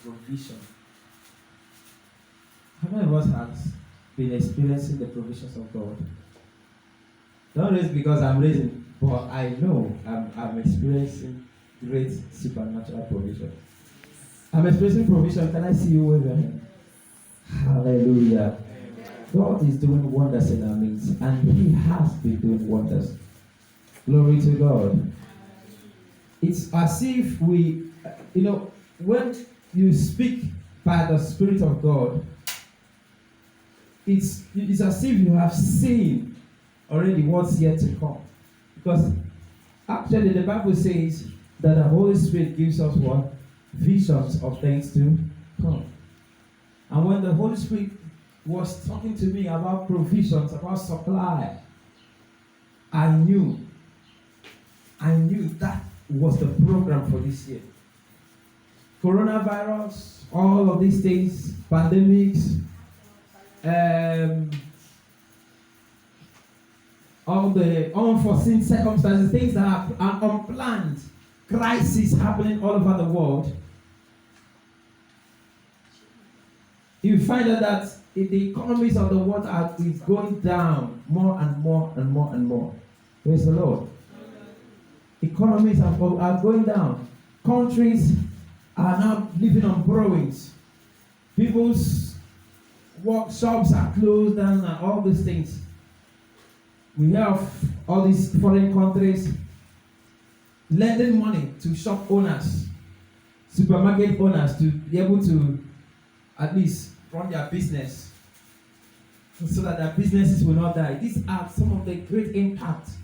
provision. How many of us has been experiencing the provisions of God? Not just because I'm raising, but I know I'm experiencing great supernatural provision. I'm experiencing provision. Can I see you wave your hand? Hallelujah. God is doing wonders in our midst, and He has been doing wonders. Glory to God. It's as if we, when you speak by the Spirit of God, it's as if you have seen already what's yet to come. Because actually the Bible says that the Holy Spirit gives us what? Visions of things to come. And when the Holy Spirit was talking to me about provisions, about supply, I knew that was the program for this year. Coronavirus, all of these things, pandemics, all the unforeseen circumstances, things that are unplanned, crises happening all over the world. You find out that the economies of the world is going down more and more and more and more. Praise the Lord. Economies are going down. Countries are now living on borrowings. People's workshops are closed down and all these things. We have all these foreign countries lending money to shop owners, supermarket owners, to be able to at least run their business so that their businesses will not die. These are some of the great impacts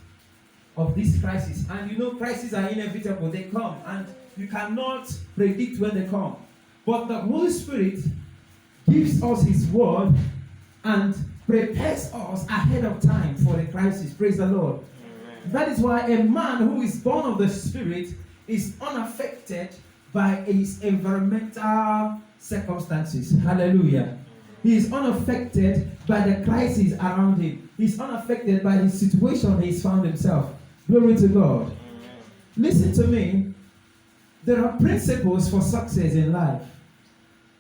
of this crisis. And crises are inevitable. They come and you cannot predict when they come. But the Holy Spirit gives us His word and prepares us ahead of time for the crisis. Praise the Lord. Amen. That is why a man who is born of the Spirit is unaffected by his environmental circumstances. Hallelujah. He is unaffected by the crisis around him. He is unaffected by the situation he has found himself. Glory to God. Amen. Listen to me. There are principles for success in life.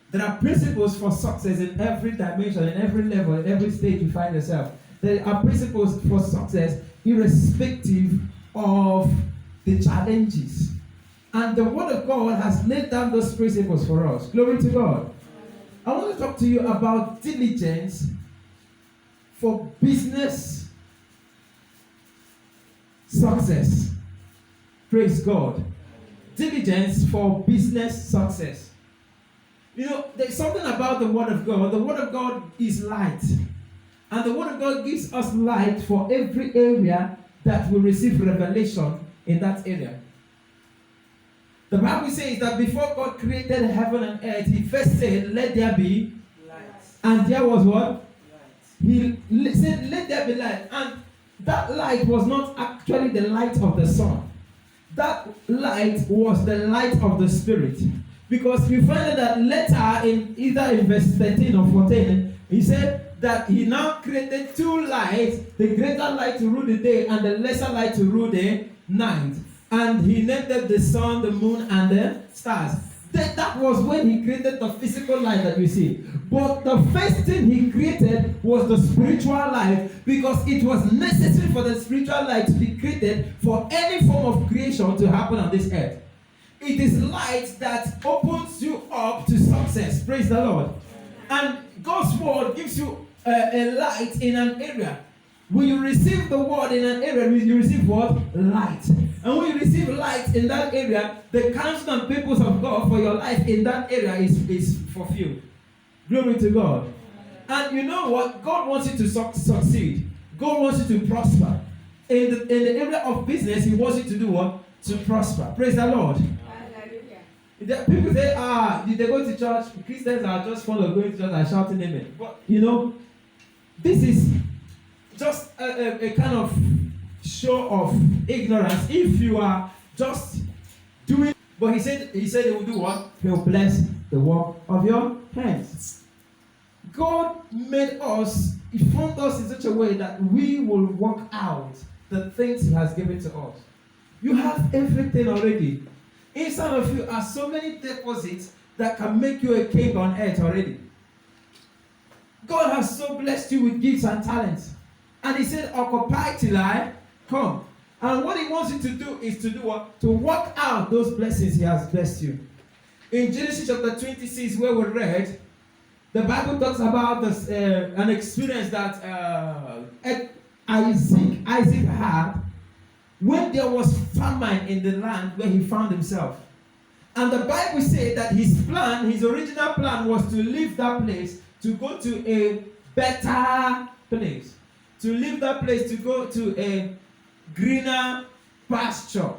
There are principles for success in every dimension, in every level, in every stage you find yourself. There are principles for success irrespective of the challenges. And the Word of God has laid down those principles for us. Glory to God. I want to talk to you about diligence for business success. Praise God. Diligence for business success. There's something about the Word of God. The Word of God is light. And the Word of God gives us light for every area that will receive revelation in that area. The Bible says that before God created heaven and earth, He first said, let there be light. And there was what? Light. He said, let there be light. And that light was not actually the light of the sun. That light was the light of the Spirit. Because you find that later in verse 13 or 14, He said that He now created two lights, the greater light to rule the day and the lesser light to rule the night. And He named them the sun, the moon, and the stars. That was when He created the physical light that you see. But the first thing He created was the spiritual light, because it was necessary for the spiritual light to be created for any form of creation to happen on this earth. It is light that opens you up to success. Praise the Lord. And God's word gives you a light in an area. When you receive the word in an area, you receive what? Light. And when you receive light in that area, the counsel and purpose of God for your life in that area is fulfilled. Glory to God. And you know what? God wants you to succeed. God wants you to prosper. In the area of business, He wants you to do what? To prosper. Praise the Lord. People say, they go to church. Christians are just fond of going to church and shouting amen. But this is just a kind of show of ignorance. If you are just doing, but he said he will do what? He will bless the work of your hands. God made us, He formed us in such a way that we will work out the things He has given to us. You have everything already. Inside of you are so many deposits that can make you a king on earth already. God has so blessed you with gifts and talents. And he said, occupy till I come. And what he wants you to do is to do what? To work out those blessings he has blessed you. In Genesis chapter 26, where we read, the Bible talks about this, an experience that Isaac had when there was famine in the land where he found himself. And the Bible said that his original plan was to leave that place to go to a better place. To leave that place to go to a greener pasture.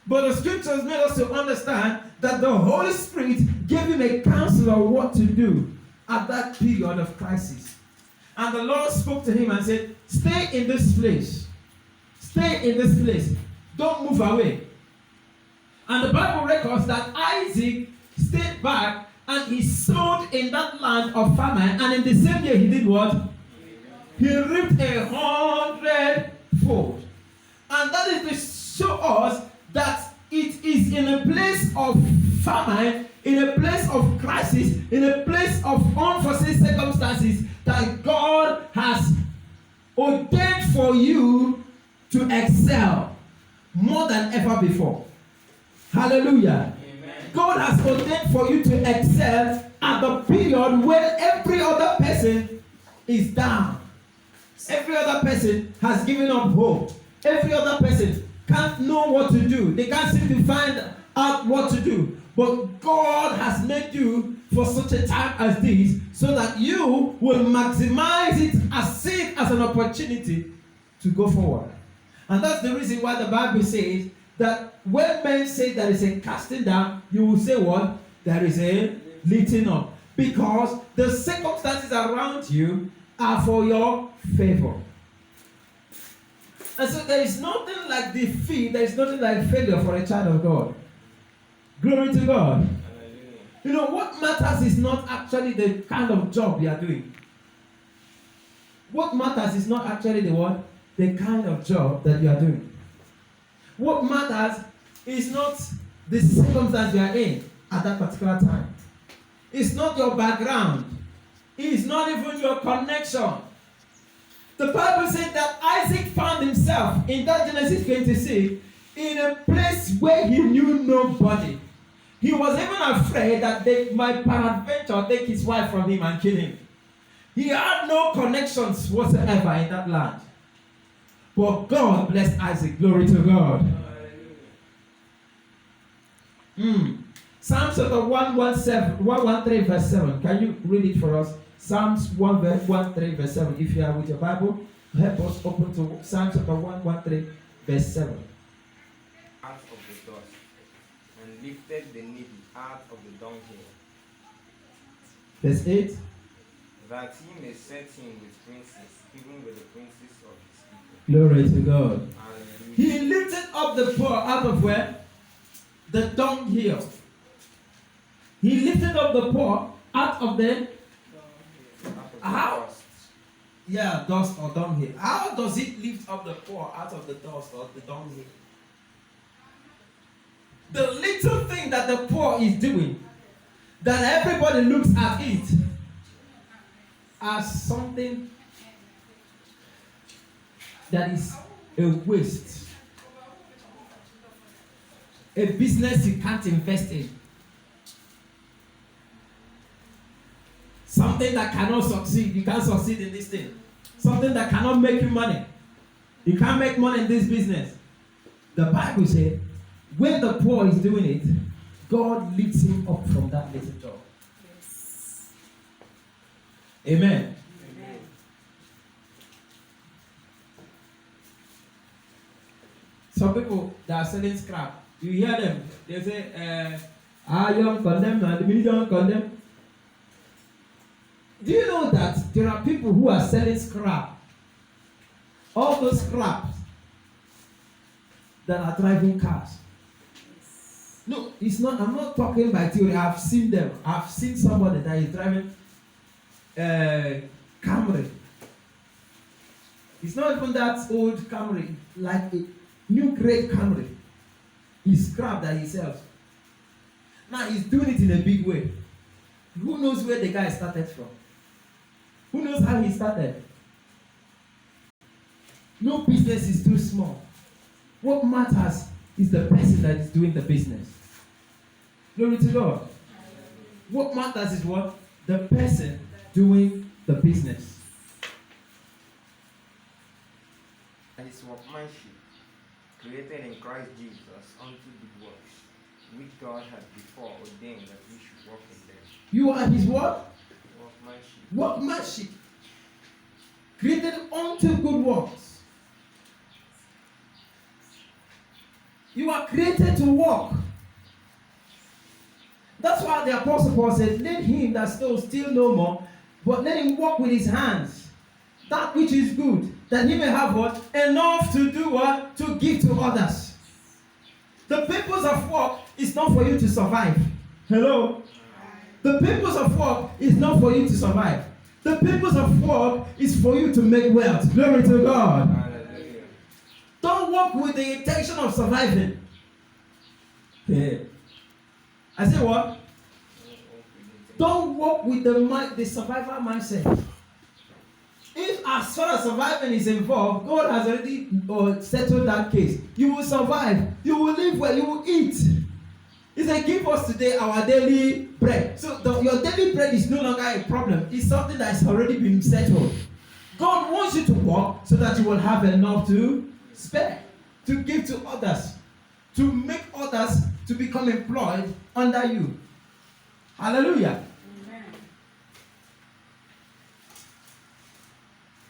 But the scriptures made us to understand that the Holy Spirit gave him a counsel of what to do at that period of crisis. And the Lord spoke to him and said, stay in this place. Stay in this place. Don't move away. And the Bible records that Isaac stayed back and he sowed in that land of famine. And in the same year he did what? He reaped 100-fold. And that is to show us that it is in a place of famine, in a place of crisis, in a place of unforeseen circumstances that God has ordained for you to excel more than ever before. Hallelujah. Amen. God has ordained for you to excel at the period when every other person is down. Every other person has given up hope. Every other person can't know what to do. They can't seem to find out what to do. But God has made you for such a time as this so that you will maximize it as an opportunity to go forward. And that's the reason why the Bible says that when men say there is a casting down, you will say what? There is a lifting up. Because the circumstances around you are for your favor. And so there is nothing like defeat, there is nothing like failure for a child of God. Glory to God. You know, what matters is not actually the kind of job you are doing. What matters is not actually the what? The kind of job that you are doing. What matters is not the circumstance you are in at that particular time. It's not your background. It's not even your connection. The Bible said that Isaac found himself in that Genesis 26 in a place where he knew nobody. He was even afraid that they might peradventure take his wife from him and kill him. He had no connections whatsoever in that land. But God blessed Isaac. Glory to God. Psalms chapter 113 verse 7. Can you read it for us? Psalms 113 verse 7. If you are with your Bible, help us open to Psalms chapter 113 verse 7. Out of the dust, and lifted the needy out of the dunghill. Verse 8. That he may set him with princes, even with the princes of his people. Glory to God. Hallelujah. He lifted up the poor out of where? The dunghill. He lifted up the poor out of the how? Yeah, dust or dunghill. How does it lift up the poor out of the dust or the dunghill? The little thing that the poor is doing, that everybody looks at it as something that is a waste, a business you can't invest in, something that cannot succeed. You can't succeed in this thing. Something that cannot make you money. You can't make money in this business. The Bible says, when the poor is doing it, God lifts him up from that little job. Yes. Amen. Amen. Some people that are selling scrap, you hear them, they say, iron condemn and the million condemn. Do you know that there are people who are selling scrap? All those scraps that are driving cars. No, it's not. I'm not talking by theory. I've seen them. I've seen somebody that is driving Camry. It's not even that old Camry, like a new great Camry. It's scrap that he sells. Now he's doing it in a big way. Who knows where the guy started from? Who knows how he started? No business is too small. What matters is the person that is doing the business. Glory to God. What matters is what? The person doing the business. And his workmanship, created in Christ Jesus unto good works, which God had before ordained that we should walk in them. You are his what? Workmanship. Workmanship. Created unto good works. You are created to walk. That's why the Apostle Paul said, let him that stole steal no more, but let him walk with his hands. That which is good, that he may have what? Enough to do what? To give to others. The purpose of work is not for you to survive. Hello? The purpose of work is not for you to survive. The purpose of work is for you to make wealth. Glory to God. Hallelujah. Don't work with the intention of surviving. Yeah. I say what? Don't work with the survival mindset. If as far as surviving is involved, God has already settled that case. You will survive. You will live well. You will eat. He said, give us today our daily bread. So your daily bread is no longer a problem. It's something that has already been settled. God wants you to work so that you will have enough to spare, to give to others, to make others to become employed under you. Hallelujah. Amen.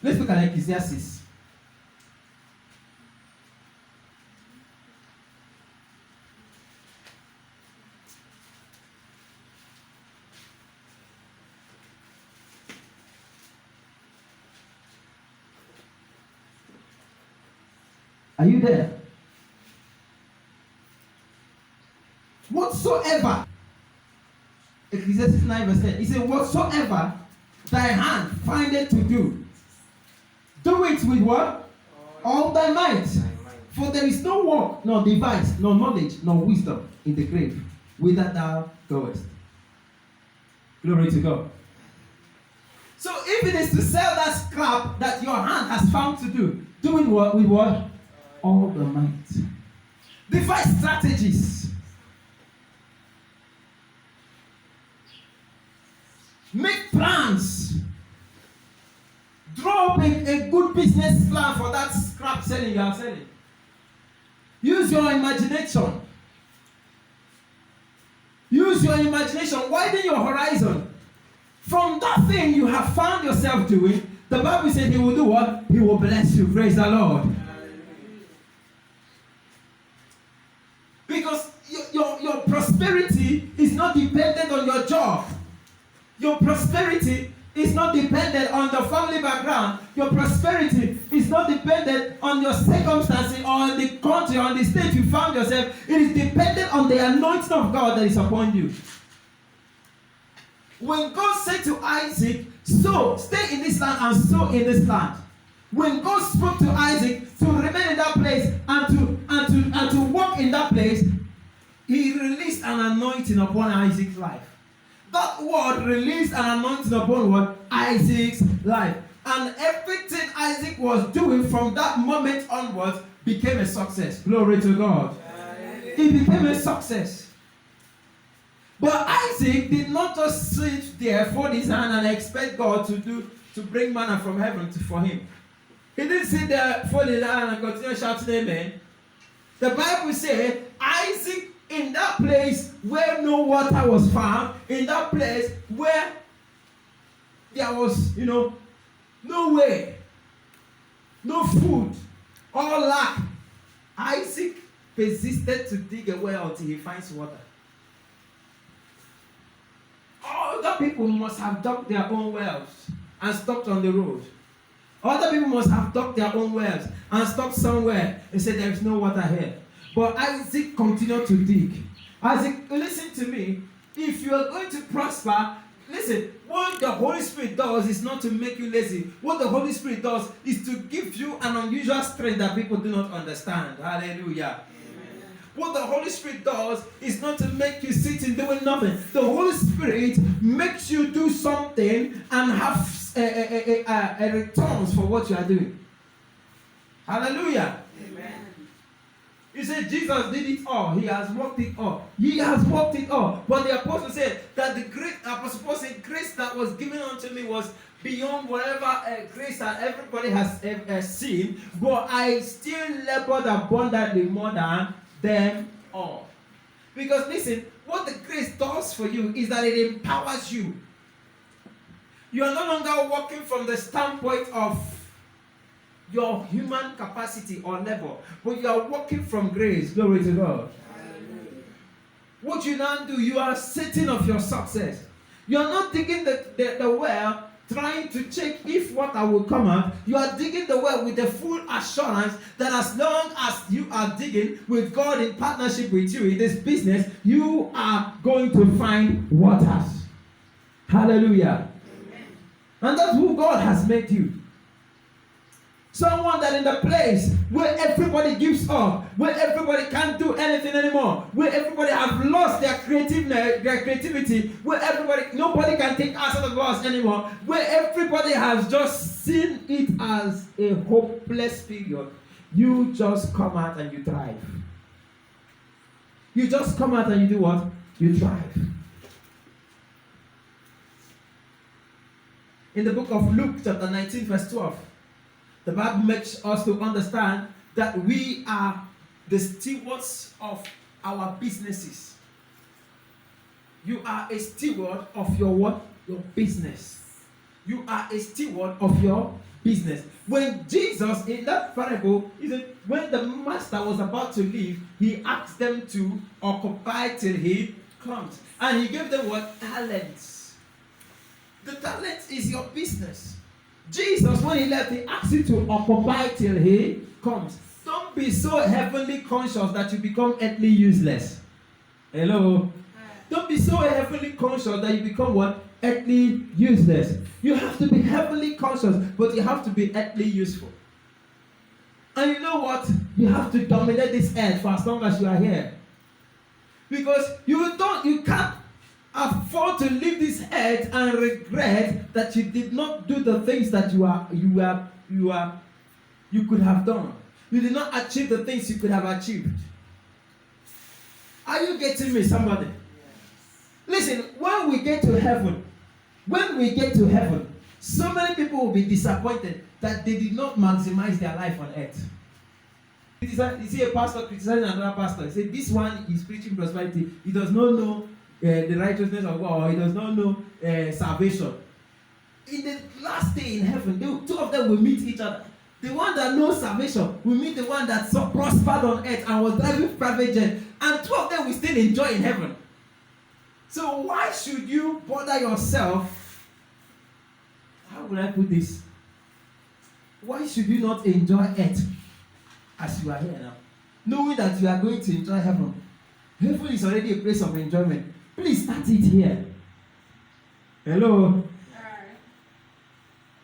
Let's look at Ecclesiastes. Are you there? Whatsoever. Ecclesiastes 9 verse 10. He said, whatsoever thy hand findeth to do, do it with what? All thy might. For there is no work, nor device, nor knowledge, nor wisdom in the grave, whither thou goest. Glory to God. So if it is to sell that scrap that your hand has found to do, doing what with what? All the might. Devise strategies. Make plans. Draw up a good business plan for that scrap selling you are selling. Use your imagination. Use your imagination. Widen your horizon. From that thing you have found yourself doing, the Bible said he will do what? He will bless you. Praise the Lord. Because your prosperity is not dependent on your job. Your prosperity is not dependent on the family background. Your prosperity is not dependent on your circumstances or on the country or on the state you found yourself. It is dependent on the anointing of God that is upon you. When God said to Isaac, sow, stay in this land and sow in this land. When God spoke to Isaac to remain in that place and to walk in that place, he released an anointing upon Isaac's life. That word released an anointing upon what? Isaac's life. And everything Isaac was doing from that moment onwards became a success. Glory to God. It became a success. But Isaac did not just sit there, fold his hand and expect God to bring manna from heaven for him. He didn't sit there, fold his hand and continue shouting amen. The Bible says Isaac, in that place where no water was found, in that place where there was, no way, no food, all lack, Isaac persisted to dig a well until he finds water. Other people must have dug their own wells and stopped on the road. Other people must have dug their own wells and stopped somewhere and said there is no water here. But Isaac continued to dig. Isaac, listen to me. If you are going to prosper, listen, what the Holy Spirit does is not to make you lazy. What the Holy Spirit does is to give you an unusual strength that people do not understand. Hallelujah. Amen. What the Holy Spirit does is not to make you sit and doing nothing. The Holy Spirit makes you do something and have a returns for what you are doing. Hallelujah. Amen. You say Jesus did it all. He has worked it all. He has worked it all. But the apostle said that the great apostle Paul said, grace that was given unto me was beyond whatever grace that everybody has seen. But I still labored abundantly more than them all. Because listen, what the grace does for you is that it empowers you. You are no longer working from the standpoint of your human capacity or level, but you are working from grace. Glory to God. What you now do, you are certain of your success. You are not digging the well trying to check if water will come out. You are digging the well with the full assurance that as long as you are digging with God in partnership with you in this business, you are going to find waters. Hallelujah. Amen. And that's who God has made you. Someone that in the place where everybody gives up, where everybody can't do anything anymore, where everybody have lost their creativity, where nobody can take us out of us anymore, where everybody has just seen it as a hopeless period, you just come out and you thrive. You just come out and you do what? You thrive. In the book of Luke chapter 19 verse 12, the Bible makes us to understand that we are the stewards of our businesses. You are a steward of your what? Your business. You are a steward of your business. When Jesus, in that parable, when the master was about to leave, he asked them to occupy till he comes. And he gave them what? Talents. The talent is your business. Jesus, when he left, he asked you to occupy till he comes. Don't be so heavenly conscious that you become earthly useless. Hello? Don't be so heavenly conscious that you become what? Earthly useless. You have to be heavenly conscious, but you have to be earthly useful. And you know what? You have to dominate this earth for as long as you are here. Because you can't afford to leave this earth and regret that you did not do the things that you could have done. You did not achieve the things you could have achieved. Are you getting me, somebody? Listen, when we get to heaven, so many people will be disappointed that they did not maximize their life on earth. You see a pastor criticizing another pastor. He said, this one is preaching prosperity. He does not know the righteousness of God, or he does not know salvation. In the last day in heaven, two of them will meet each other. The one that knows salvation will meet the one that prospered on earth and was driving private jet, and two of them will still enjoy in heaven. So why should you bother yourself? How would I put this? Why should you not enjoy earth as you are here now, knowing that you are going to enjoy heaven? Heaven is already a place of enjoyment. Please start it here. Hello?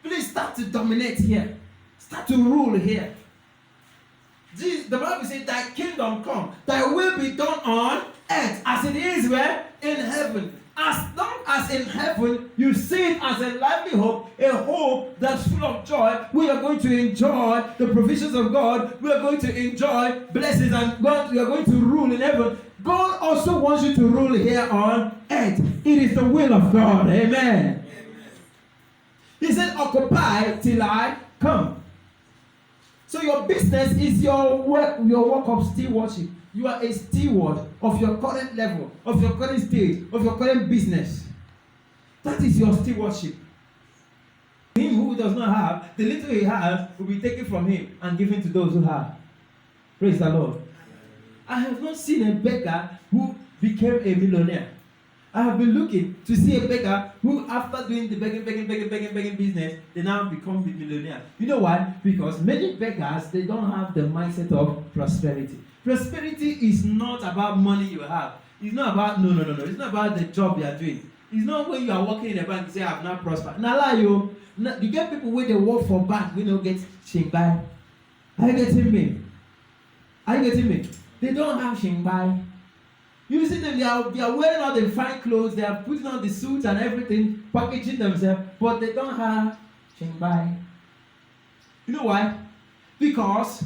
Please start to dominate here. Start to rule here. The Bible says, thy kingdom come, thy will be done on earth as it is where? In heaven. As long as in heaven you see it as a lively hope, a hope that's full of joy, we are going to enjoy the provisions of God, we are going to enjoy blessings, and God, we are going to rule in heaven. God also wants you to rule here on earth. It is the will of God. Amen. Amen. He said, occupy till I come. So your business is your work of stewardship. You are a steward of your current level, of your current stage, of your current business. That is your stewardship. Him who does not have, the little he has will be taken from him and given to those who have. Praise the Lord. I have not seen a beggar who became a millionaire. I have been looking to see a beggar who, after doing the begging business, they now become the millionaire. You know why? Because many beggars, they don't have the mindset of prosperity. Prosperity is not about money you have. It's not about, no. It's not about the job you are doing. It's not when you are working in a bank, you say, I have not prospered. Now, lie you. You get people where they work for bank, we don't get shinkai. Are you getting me? They don't have shingbai. You see them, they are wearing all the fine clothes, they are putting on the suits and everything, packaging themselves, but they don't have shingbai. You know why? Because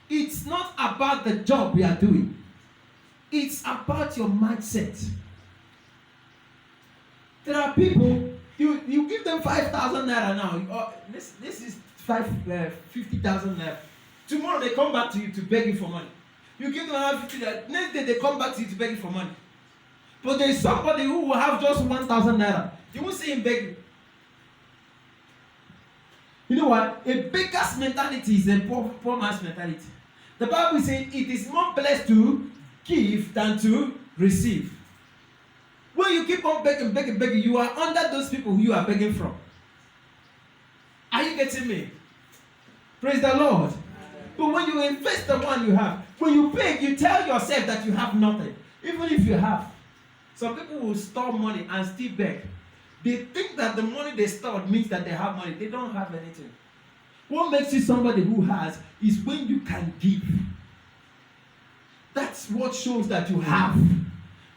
it's not about the job we are doing. It's about your mindset. There are people, you give them 5,000 naira now. This is 50,000 naira. Tomorrow they come back to you to beg you for money. You give them 150 naira. Next day they come back to you to beg you for money. But there is somebody who will have just 1,000 naira. You won't see him beg you. You know what? A beggar's mentality is a poor man's mentality. The Bible says it is more blessed to give than to receive. When you keep on begging, you are under those people who you are begging from. Are you getting me? Praise the Lord. But when you invest the one you have, when you beg, you tell yourself that you have nothing. Even if you have. Some people will store money and still beg. They think that the money they stored means that they have money. They don't have anything. What makes you somebody who has is when you can give. That's what shows that you have.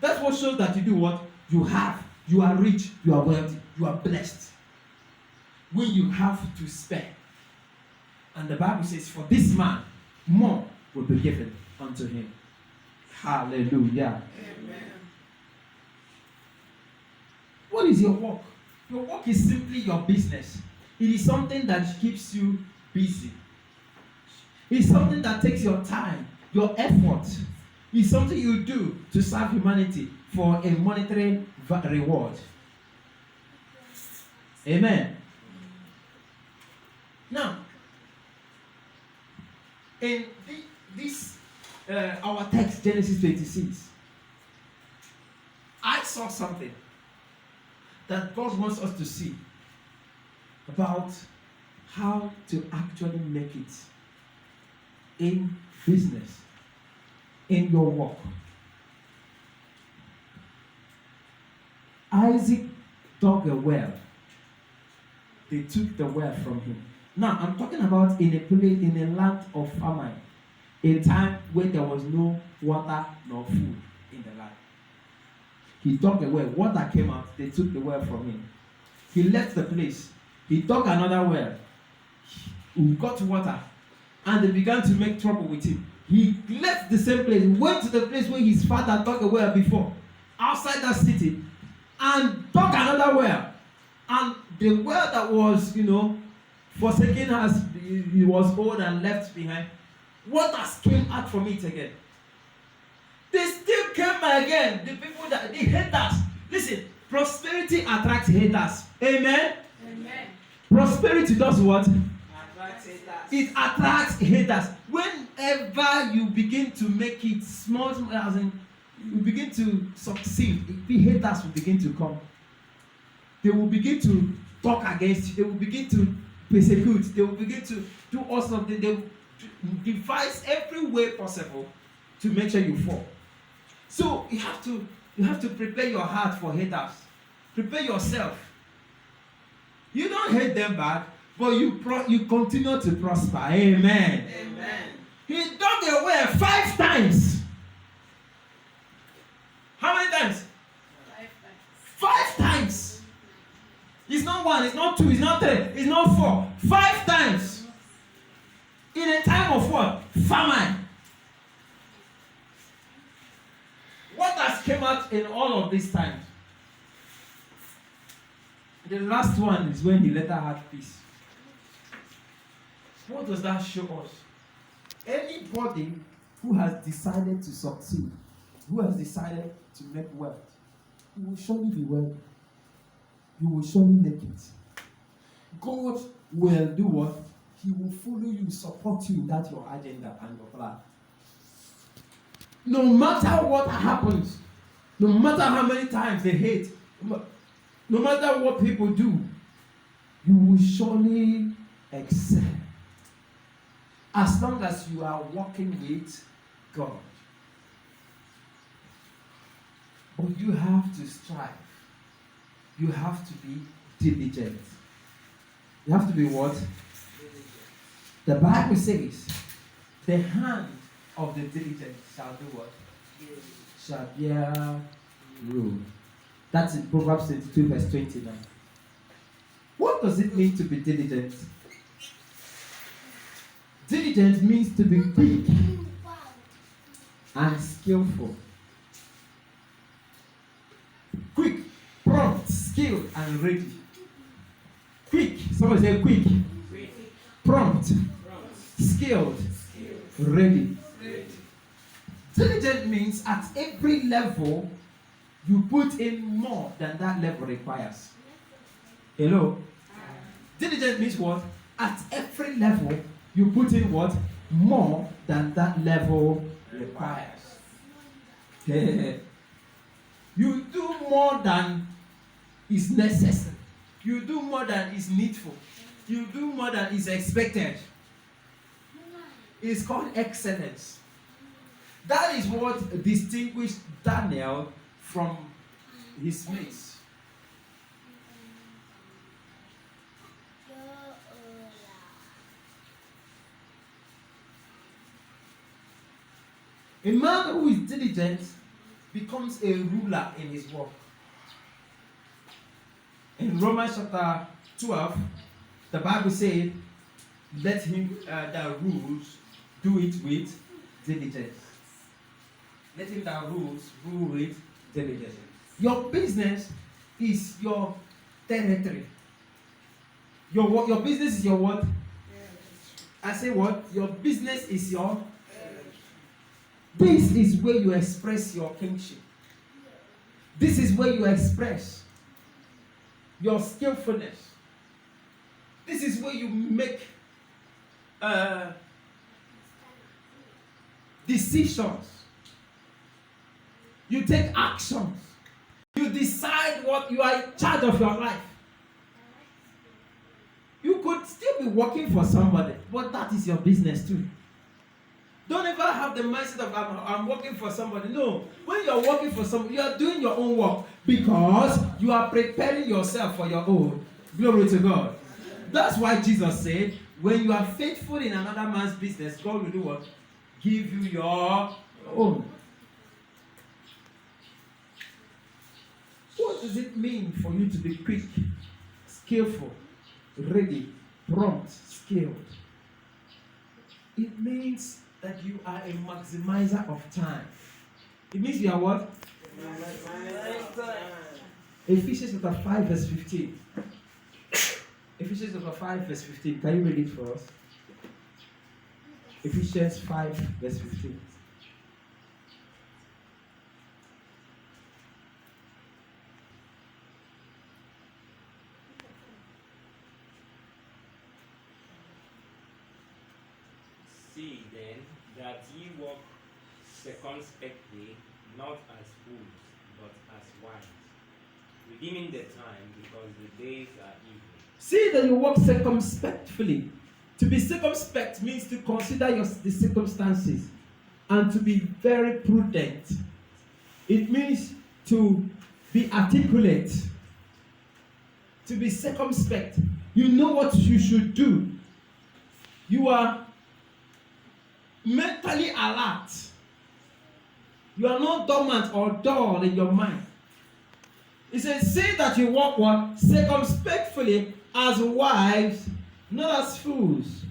That's what shows that you do what? You have. You are rich. You are wealthy. You are blessed. When you have to spare. And the Bible says, for this man, more will be given unto him. Hallelujah. Amen. What is your work? Your work is simply your business. It is something that keeps you busy. It's something that takes your time, your effort. It's something you do to serve humanity for a monetary reward. Amen. Now, in this our text, Genesis 26, I saw something that God wants us to see about how to actually make it in business, in your work. Isaac dug a well. They took the well from him. Now, I'm talking about in a land of famine, a time when there was no water nor food in the land. He dug a well. Water came out. They took the well from him. He left the place. He dug another well. He got water. And they began to make trouble with him. He left the same place. Went to the place where his father dug a well before. Outside that city. And dug another well. And the well that was, forsaken as he was old and left behind, waters came out from it again. They still came again. The people the haters. Listen, prosperity attracts haters. Amen? Amen. Prosperity does what? Attracts haters. It attracts haters. Whenever you begin to make it small, as in you begin to succeed, the haters will begin to come. They will begin to talk against you. They will begin to persecute. They will begin to do all something. They will devise every way possible to make sure you fall. So you have to prepare your heart for haters. Prepare yourself. You don't hate them back, but you continue to prosper. Amen. Amen. He dug a well 5 times. How many times? 5 times. It's not 1, it's not 2, it's not 3, it's not 4. 5 times. In a time of what? Famine. What has came out in all of these times? The last one is when he later had peace. What does that show us? Anybody who has decided to succeed, who has decided to make wealth, you will surely be wealthy. You will surely make it. God will do what? He will follow you, support you in that your agenda and your plan. No matter what happens, no matter how many times they hate, no matter what people do, you will surely excel. As long as you are walking with God. But you have to strive. You have to be diligent. You have to be what? The Bible says, the hand of the diligent shall do what? Shall bear rule. That's in Proverbs 22, verse 29. What does it mean to be diligent? Diligent means to be quick and skillful. Quick, prompt, skilled, and ready. Quick, somebody say quick. Prompt, skilled, ready. Diligent means at every level you put in more than that level requires. Hello? Diligent means what? At every level you put in what? More than that level requires. You do more than is necessary. You do more than is needful. You do more than is expected. It's called excellence. That is what distinguished Daniel from his mates. A man who is diligent becomes a ruler in his work. In Romans chapter 12, the Bible said, let him that rules do it with diligence. Let him that rules rule with diligence. Your business is your territory. Your business is your what? I say what? Your business is your. This is where you express your kingship. This is where you express your skillfulness. This is where you make decisions. You take actions. You decide what you are in charge of your life. You could still be working for somebody, but that is your business too. Don't ever have the mindset of I'm working for somebody. No. When you're working for somebody, you are doing your own work because you are preparing yourself for your own. Glory to God. That's why Jesus said, when you are faithful in another man's business, God will do what? Give you your own. What does it mean for you to be quick, skillful, ready, prompt, skilled? It means that you are a maximizer of time. It means you are what? Ephesians chapter 5 verse 15. Ephesians chapter 5 verse 15. Can you read it for us? Ephesians 5 verse 15. See then that ye walk circumspectly, not as fools, but as wise, redeeming the time, because the days are evil. See that you walk circumspectly. To be circumspect means to consider the circumstances and to be very prudent. It means to be articulate, to be circumspect. You know what you should do. You are mentally alert. You are not dormant or dull in your mind. It says, say that you walk what? Circumspectly as wives, not as fools,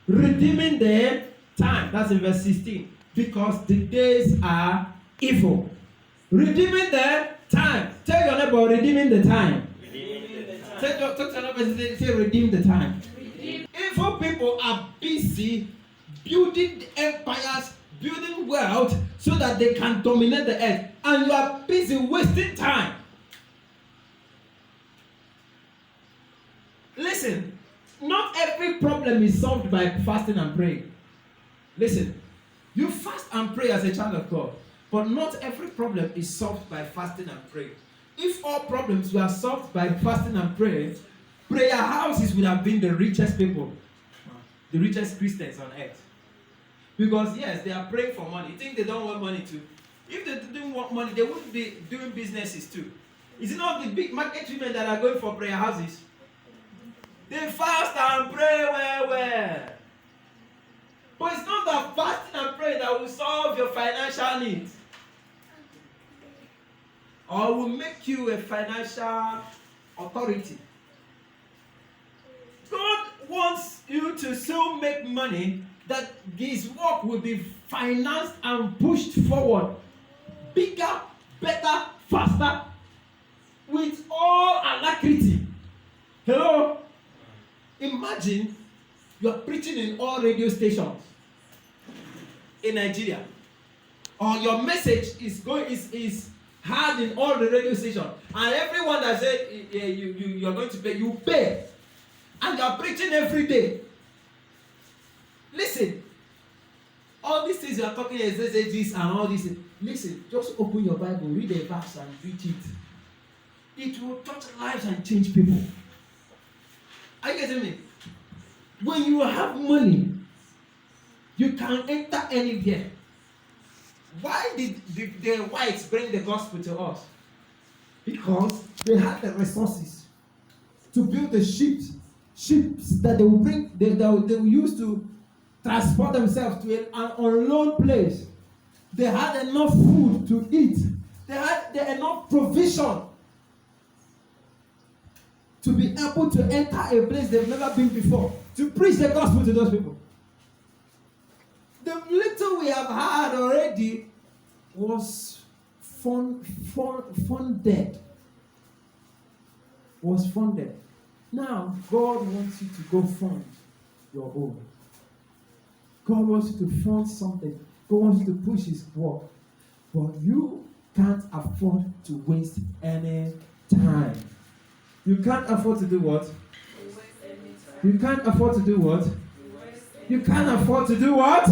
redeeming the time. That's in verse 16. Because the days are evil. Redeeming the time. Tell your neighbor, redeeming the time. Redeeming the time. Talk to your neighbor, say, redeem the time. Evil people are busy building empires, building wealth, so that they can dominate the earth. And you are busy wasting time. Listen, not every problem is solved by fasting and praying. Listen, you fast and pray as a child of God, but not every problem is solved by fasting and praying. If all problems were solved by fasting and praying, prayer houses would have been the richest people, the richest Christians on earth. Because yes, they are praying for money. You think they don't want money too? If they didn't want money, they wouldn't be doing businesses too. Is it not the big market women that are going for prayer houses? They fast and pray well. But it's not that fasting and praying that will solve your financial needs or will make you a financial authority. God wants you to so make money that his work will be financed and pushed forward. Bigger, better, faster, with all alacrity. Hello? Imagine you are preaching in all radio stations in Nigeria, or your message is heard in all the radio stations, and everyone that said you are going to pay, you pay, and you are preaching every day. Listen, all these things you are talking this and all these things. Listen, just open your Bible, read the verse and read it. It will touch lives and change people. Are you getting me? When you have money, you can enter anywhere. Why did the whites bring the gospel to us? Because they had the resources to build the ships that they will bring, they will use to transport themselves to an unknown place. They had enough food to eat. They had enough provision to be able to enter a place they've never been before, to preach the gospel to those people. The little we have had already was funded. Now, God wants you to go fund your own. God wants you to fund something. God wants you to push his work. But you can't afford to waste any time. You can't afford to do what? You can't afford to do what? You can't afford to do what?